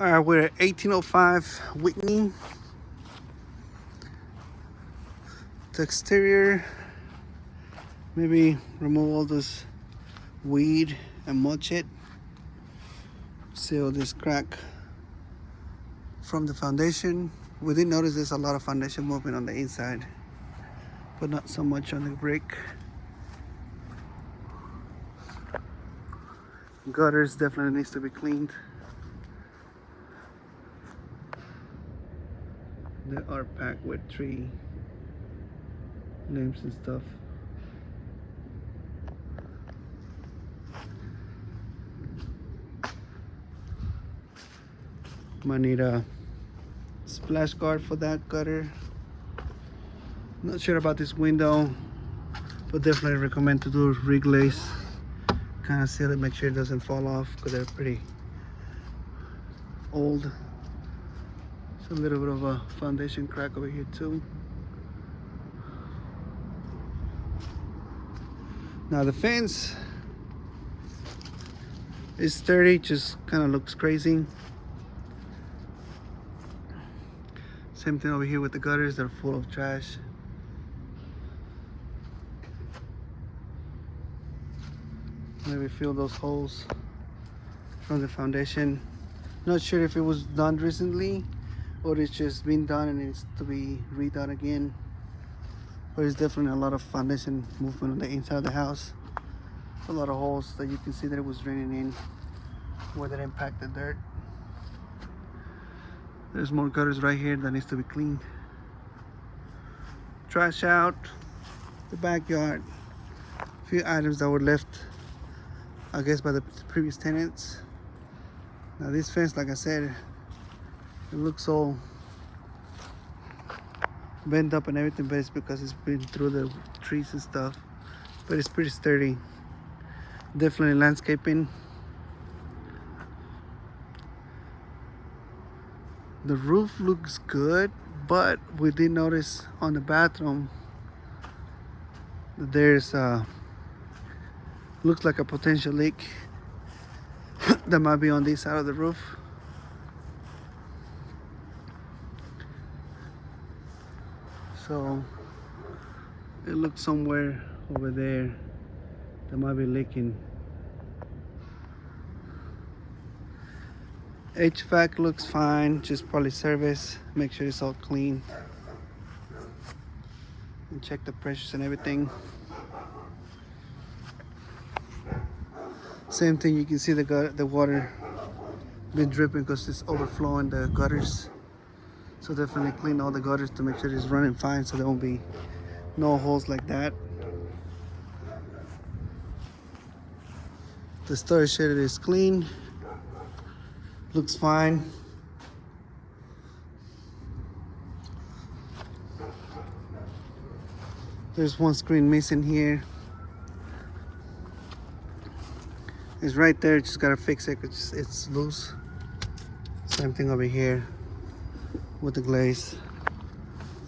All right, we're at 1805 Whitney. The exterior, maybe remove all this weed and mulch it. Seal this crack from the foundation. We did notice there's a lot of foundation movement on the inside, but not so much on the brick. Gutters definitely needs to be cleaned. They are packed with tree limbs and stuff. Might need a splash guard for that gutter. Not sure about this window, but definitely recommend to do reglaze. Kind of seal it, make sure it doesn't fall off because they're pretty old. It's a little bit of a foundation crack over here too. Now the fence is sturdy, just kind of looks crazy. Same thing over here with the gutters, they're full of trash. Maybe fill those holes from the foundation. Not sure if it was done recently or it's just been done and it needs to be redone again. But there's definitely a lot of foundation movement on the inside of the house. A lot of holes that you can see that it was draining in where that impacted dirt. There's more gutters right here that needs to be cleaned. Trash out, the backyard. A few items that were left, I guess, by the previous tenants. Now this fence, like I said, it looks all bent up and everything, but it's because it's been through the trees and stuff. But it's pretty sturdy. Definitely landscaping. The roof looks good, but we did notice on the bathroom that there's looks like a potential leak that might be on this side of the roof. So it looks somewhere over there that might be leaking. HVAC looks fine, just probably service. Make sure it's all clean. And check the pressures and everything. Same thing, you can see the water been dripping because it's overflowing the gutters. So definitely clean all the gutters to make sure it's running fine so there won't be no holes like that. The storage shed is clean. Looks fine. There's one screen missing here. It's right there, just gotta fix it because it's loose. Same thing over here with the glaze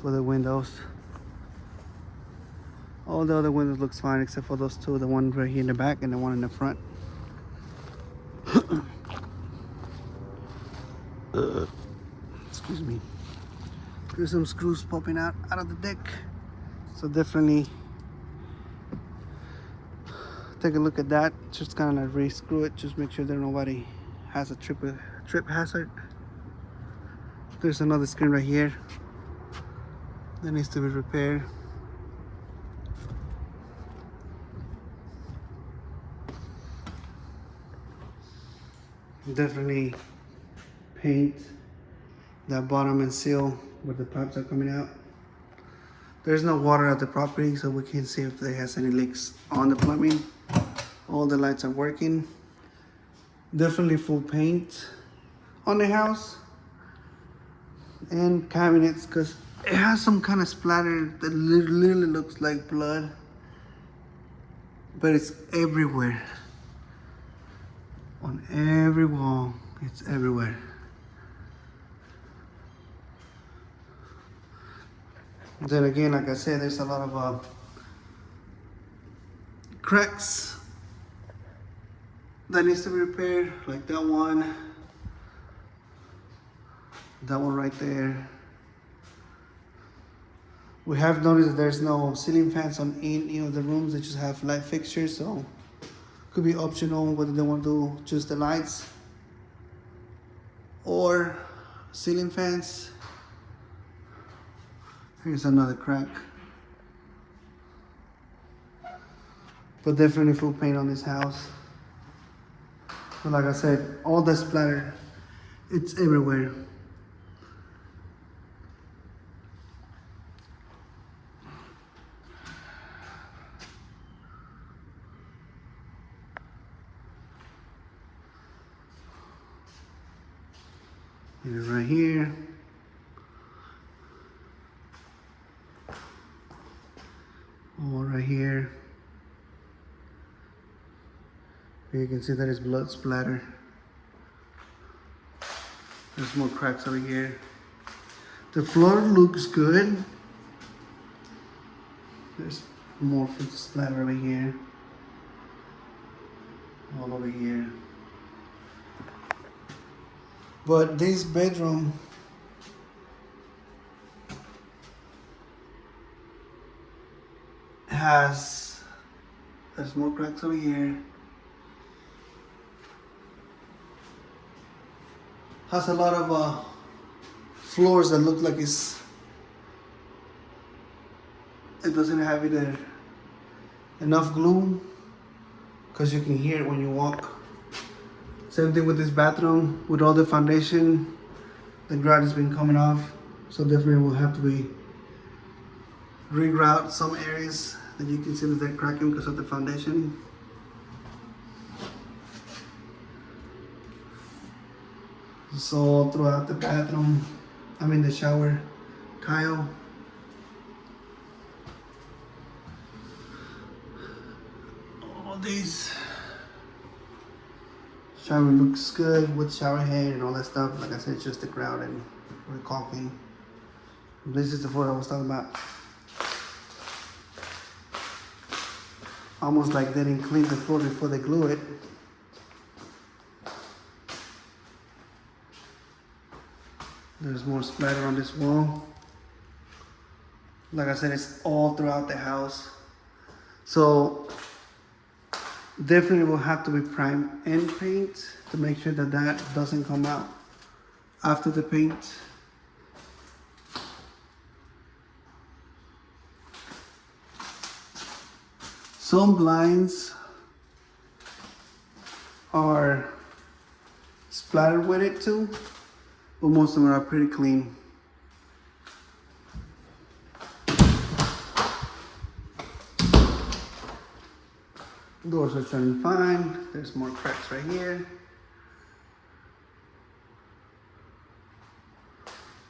for the windows. All the other windows looks fine except for those two, the one right here in the back and the one in the front. Excuse me. There's some screws popping out of the deck, so definitely take a look at that. Just kind of like re-screw it, just make sure that nobody has a trip hazard. There's another screen right here that needs to be repaired. Definitely paint that bottom and seal where the pipes are coming out. There's no water at the property, so we can see if there has any leaks on the plumbing. All the lights are working. Definitely full paint on the house and cabinets because it has some kind of splatter that literally looks like blood, but it's everywhere. On every wall, it's everywhere. Then again, like I said, there's a lot of cracks that needs to be repaired, like that one. That one right there. We have noticed that there's no ceiling fans on any of the rooms. They just have light fixtures, so could be optional whether they want to do just the lights or ceiling fans. Here's another crack. But definitely full paint on this house. But like I said, all the splatter, it's everywhere. And right here. All right here. You can see that it's blood splatter. There's more cracks over here. The floor looks good. There's more food splatter over here. All over here. But this bedroom there's more cracks over here. Has a lot of floors that look like it doesn't have either enough glue, because you can hear it when you walk. Same thing with this bathroom. With all the foundation, the grout has been coming off, so definitely will have to be regrout some areas that you can see that they're cracking because of the foundation. So throughout the bathroom, the shower tile. All these. Shower looks good with shower head and all that stuff. Like I said, it's just the grout and caulking. This is the floor I was talking about. Almost like they didn't clean the floor before they glue it. There's more splatter on this wall. Like I said, it's all throughout the house. So definitely will have to be prime and paint to make sure that that doesn't come out after the paint. Some blinds are splattered with it too, but most of them are pretty clean. Doors are turning fine. There's more cracks right here.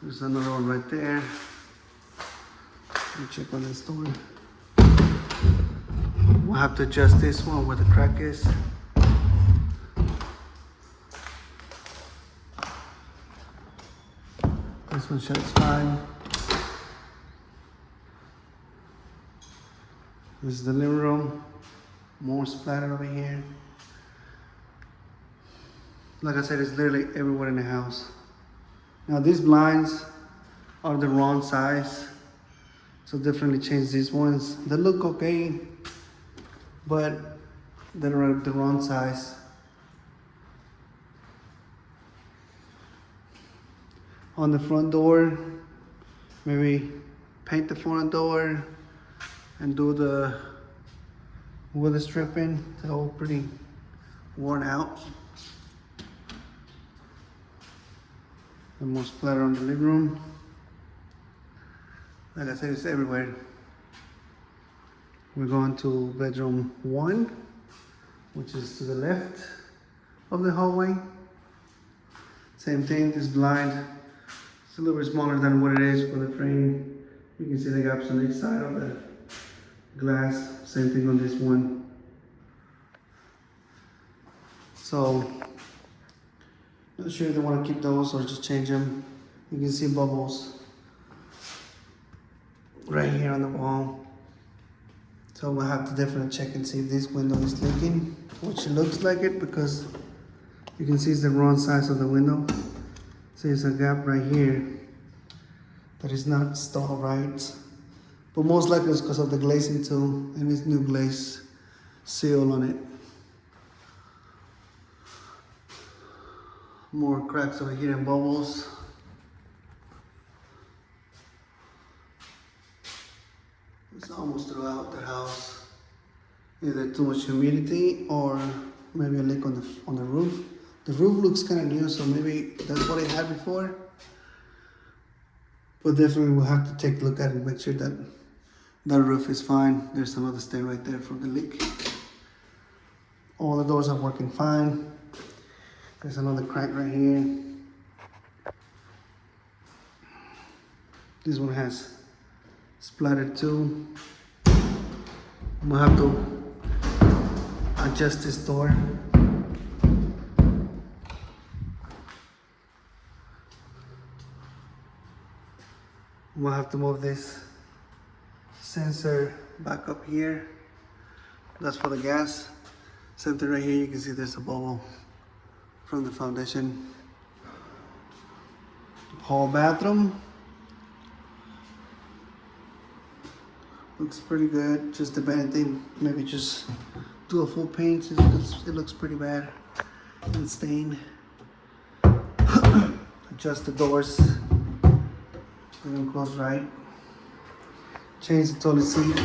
There's another one right there. Let me check on this door. We'll have to adjust this one where the crack is. This one shuts fine. This is the living room. More splatter over here. Like I said, it's literally everywhere in the house. Now these blinds are the wrong size, so definitely change these ones. They look okay, but they're the wrong size. On the front door, maybe paint the front door and do the wood stripping. It's all pretty worn out. And more splatter on the living room. Like I said, it's everywhere. We're going to bedroom 1, which is to the left of the hallway. Same thing, this blind, it's a little bit smaller than what it is for the frame. You can see the gaps on each side of the glass. Same thing on this one. So, not sure if they want to keep those or just change them. You can see bubbles right here on the wall. So we'll have to definitely check and see if this window is leaking, which looks like it because you can see it's the wrong size of the window. There's a gap right here that is not installed right. But most likely it's because of the glazing too, and this new glaze seal on it. More cracks over here and bubbles. It's almost throughout the house. Either too much humidity or maybe a leak on the roof. The roof looks kind of new, so maybe that's what it had before. But definitely we'll have to take a look at it and make sure that the roof is fine. There's another stain right there from the leak. All the doors are working fine. There's another crack right here. This one has splattered too. I'm gonna have to adjust this door. I'm gonna have to move this sensor back up here. That's for the gas. Same thing right here, you can see there's a bubble from the foundation. Hall bathroom. Looks pretty good. Just the bad thing, maybe just do a full paint. It looks pretty bad and stained. Adjust the doors. Get them closed right. Change the toilet seat.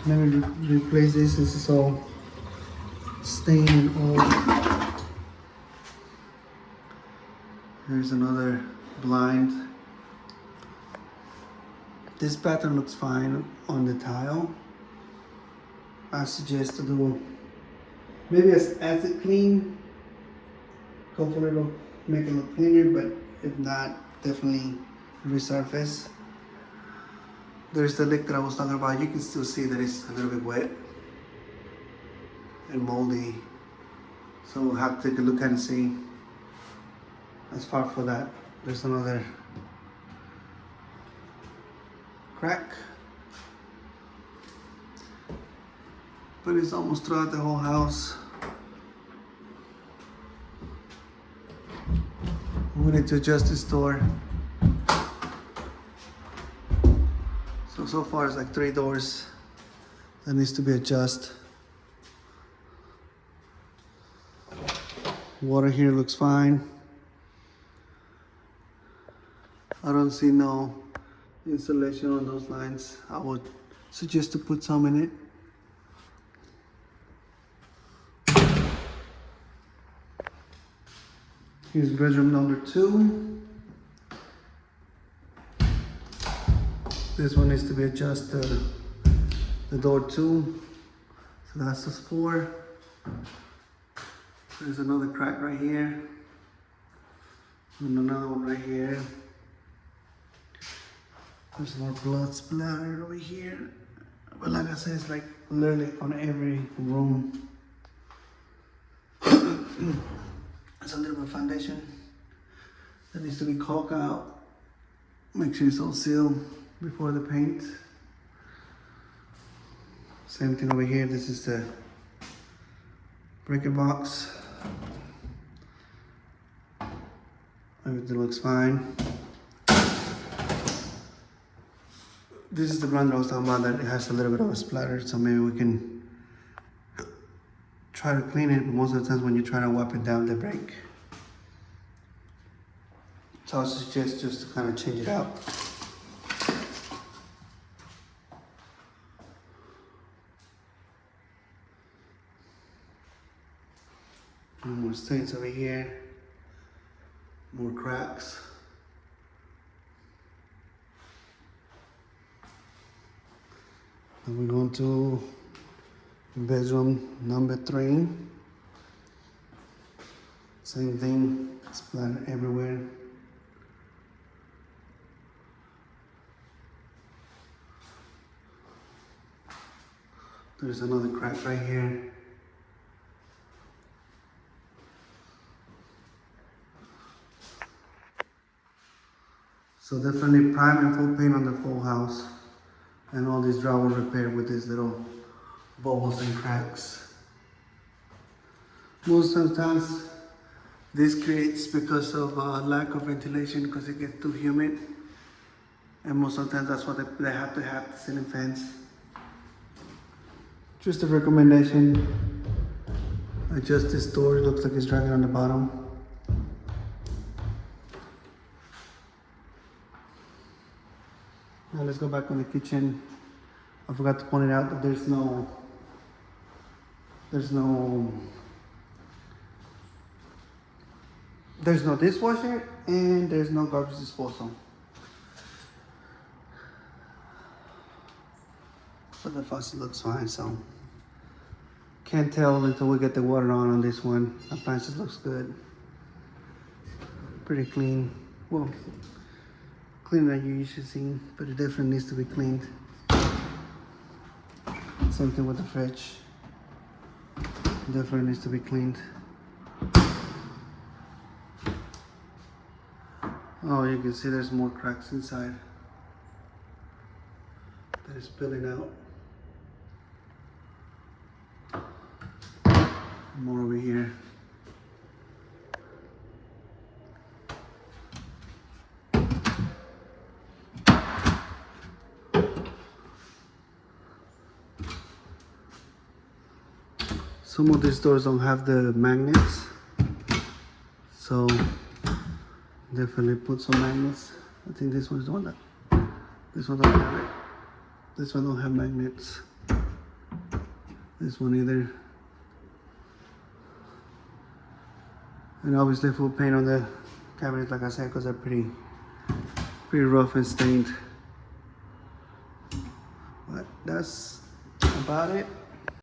Maybe replace this. This is all stained and old. Here's another blind. This pattern looks fine on the tile. I suggest to do maybe as acid clean. Hopefully it'll make it look cleaner, but if not, definitely resurface. There's the leak that I was talking about. You can still see that it's a little bit wet and moldy. So we'll have to take a look at it and see. As far for that, there's another crack. But it's almost throughout the whole house. We need to adjust this door. So far it's like 3 doors that needs to be adjusted. Water here looks fine. I don't see no insulation on those lines. I would suggest to put some in it. Here's bedroom number 2. This one needs to be adjusted, the door 2. So that's just 4. There's another crack right here. And another one right here. There's more blood splattered over here. But like I said, it's like literally on every room. There's a little bit of foundation that needs to be caulked out. Make sure it's all sealed before the paint. Same thing over here. This is the breaker box. Everything looks fine. This is the blender I was talking about that it has a little bit of a splatter, so maybe we can try to clean it. Most of the times when you try to wipe it down, they break. So I suggest just to kind of change it out. More stains over here, more cracks. And we're going to bedroom number 3. Same thing, splattered everywhere. There's another crack right here. So definitely prime and full paint on the full house. And all these drywall repaired with these little bubbles and cracks. Most of the times This creates because of lack of ventilation because it gets too humid. And most of the time that's why they have to have the ceiling fans. Just a recommendation. Adjust this door, it looks like it's dragging on the bottom. Now let's go back on the kitchen. I forgot to point it out that there's no dishwasher and there's no garbage disposal. But the faucet looks fine, so can't tell until we get the water on this one. Appliances looks good. Pretty clean. Well, cleaner than you usually see, but it definitely needs to be cleaned. Same thing with the fridge. Definitely needs to be cleaned. Oh, you can see there's more cracks inside that is spilling out. More over here. Some of these doors don't have the magnets, so definitely put some magnets. I think this one's the one that, this one don't have it. This one don't have magnets. This one either. And obviously full paint on the cabinets, like I said, because they're pretty rough and stained. But that's about it.